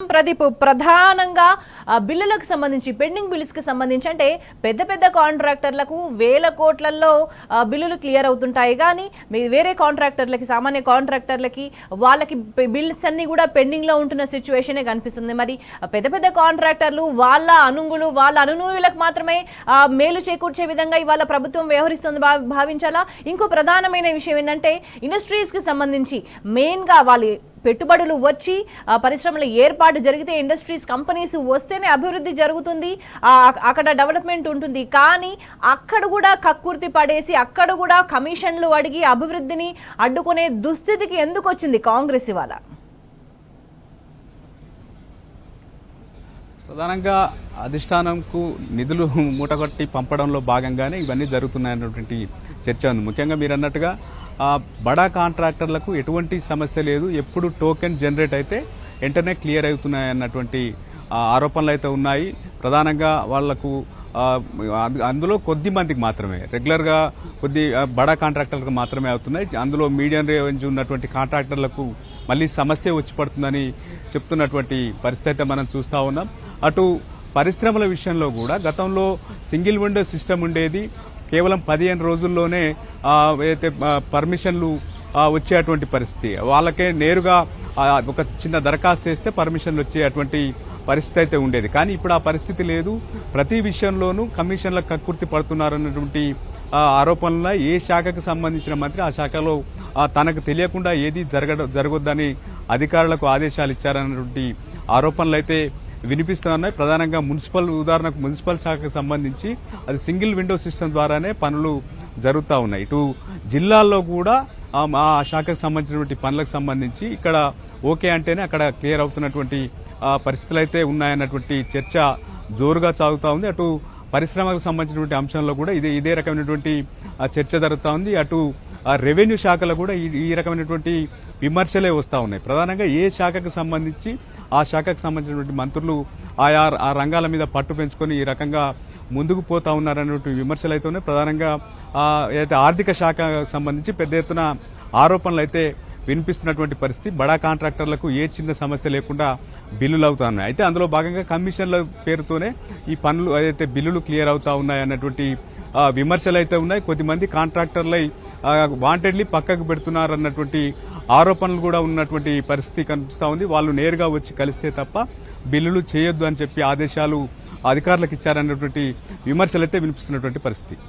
ప్రదీప్ ప్రధానంగా బిల్లులకు సంబంధించి పెండింగ్ బిల్స్ కి సంబంధించి అంటే పెద్ద పెద్ద కాంట్రాక్టర్లకు వేల కోట్లలో బిల్లులు క్లియర్ అవుతుంటాయి కానీ వేరే కాంట్రాక్టర్లకి సామాన్య కాంట్రాక్టర్లకి వాళ్ళకి బిల్స్ అన్ని కూడా పెండింగ్ లో ఉంటున్న సిచ్యువేషనే కనిపిస్తుంది. మరి పెద్ద పెద్ద కాంట్రాక్టర్లు వాళ్ళ అనునూయులకు మాత్రమే మేలు చేకూర్చే విధంగా ఇవాళ ప్రభుత్వం వ్యవహరిస్తుంది భావించాలా? ఇంకో ప్రధానమైన విషయం ఏంటంటే ఇండస్ట్రీస్ కి సంబంధించి మెయిన్ గా వాళ్ళు పెట్టుబడులు వచ్చి పరిశ్రమల ఏర్పాటు జరిగితే ఇండస్ట్రీస్ కంపెనీస్ వస్తేనే అభివృద్ధి జరుగుతుంది, అక్కడ డెవలప్మెంట్ ఉంటుంది. కానీ అక్కడ కూడా కక్కుర్తి పడేసి అక్కడ కూడా కమిషన్లు అడిగి అభివృద్ధిని అడ్డుకునే దుస్థితికి ఎందుకు వచ్చింది కాంగ్రెస్ ఇవాళ? ప్రధానంగా అధిష్టానంకు నిధులు మూటగట్టి పంపడంలో భాగంగానే ఇవన్నీ జరుగుతున్నాయన్నటువంటి చర్చ ఉంది. ముఖ్యంగా మీరు అన్నట్టుగా బడా కాంట్రాక్టర్లకు ఎటువంటి సమస్య లేదు, ఎప్పుడు టోకెన్ జనరేట్ అయితే వెంటనే క్లియర్ అవుతున్నాయన్నటువంటి ఆరోపణలు అయితే ఉన్నాయి. ప్రధానంగా వాళ్లకు అందులో కొద్ది మందికి మాత్రమే రెగ్యులర్గా కొద్ది బడా కాంట్రాక్టర్లకు మాత్రమే అవుతున్నాయి. అందులో మీడియం రేంజ్ ఉన్నటువంటి కాంట్రాక్టర్లకు మళ్ళీ సమస్య వచ్చి పడుతుందని చెప్తున్నటువంటి పరిస్థితి మనం చూస్తూ ఉన్నాం. అటు పరిశ్రమల విషయంలో కూడా గతంలో సింగిల్ విండో సిస్టమ్ ఉండేది, కేవలం 15 రోజుల్లోనే అయితే పర్మిషన్లు వచ్చేటువంటి పరిస్థితి, వాళ్ళకే నేరుగా ఒక చిన్న దరఖాస్తు చేస్తే పర్మిషన్లు వచ్చేటువంటి పరిస్థితి అయితే ఉండేది. కానీ ఇప్పుడు ఆ పరిస్థితి లేదు. ప్రతి విషయంలోనూ కమిషన్లకు కక్కుర్తి పడుతున్నారన్నటువంటి ఆరోపణలు ఏ శాఖకు సంబంధించిన మంత్రి ఆ శాఖలో తనకు తెలియకుండా ఏది జరగొద్దని అధికారులకు ఆదేశాలు ఇచ్చారన్నటువంటి ఆరోపణలు అయితే వినిపిస్తున్నాయి. ప్రధానంగా ఉదాహరణకు మున్సిపల్ శాఖకు సంబంధించి అది సింగిల్ విండో సిస్టమ్ ద్వారానే పనులు జరుగుతూ ఉన్నాయి. ఇటు జిల్లాల్లో కూడా ఆ శాఖకు సంబంధించినటువంటి పనులకు సంబంధించి ఇక్కడ ఓకే అంటేనే అక్కడ క్లియర్ అవుతున్నటువంటి పరిస్థితులు అయితే ఉన్నాయన్నటువంటి చర్చ జోరుగా సాగుతూ ఉంది. అటు పరిశ్రమకు సంబంధించినటువంటి అంశంలో కూడా ఇదే రకమైనటువంటి చర్చ జరుగుతూ ఉంది. అటు రెవెన్యూ శాఖలో కూడా ఈ రకమైనటువంటి విమర్శలే వస్తూ ఉన్నాయి. ప్రధానంగా ఏ శాఖకు సంబంధించి ఆ శాఖకు సంబంధించినటువంటి మంత్రులు ఆ రంగాల మీద పట్టు పెంచుకొని ఈ రకంగా ముందుకు పోతా ఉన్నారన్నటువంటి విమర్శలు అయితే ఉన్నాయి. ప్రధానంగా ఏదైతే ఆర్థిక శాఖకు సంబంధించి పెద్ద ఎత్తున ఆరోపణలు అయితే వినిపిస్తున్నటువంటి పరిస్థితి. బడా కాంట్రాక్టర్లకు ఏ చిన్న సమస్య లేకుండా బిల్లులు అవుతా ఉన్నాయి. అయితే అందులో భాగంగా కమిషన్ల పేరుతోనే ఈ పనులు ఏదైతే బిల్లులు క్లియర్ అవుతా ఉన్నాయి అన్నటువంటి విమర్శలు అయితే ఉన్నాయి. కొద్దిమంది కాంట్రాక్టర్లై వాంటెడ్లీ పక్కకు పెడుతున్నారన్నటువంటి ఆరోపణలు కూడా ఉన్నటువంటి పరిస్థితి కనిపిస్తూ ఉంది. వాళ్ళు నేరుగా వచ్చి కలిస్తే తప్ప బిల్లులు చేయొద్దు అని చెప్పి ఆదేశాలు అధికారులకు ఇచ్చారన్నటువంటి విమర్శలు అయితే వినిపిస్తున్నటువంటి పరిస్థితి.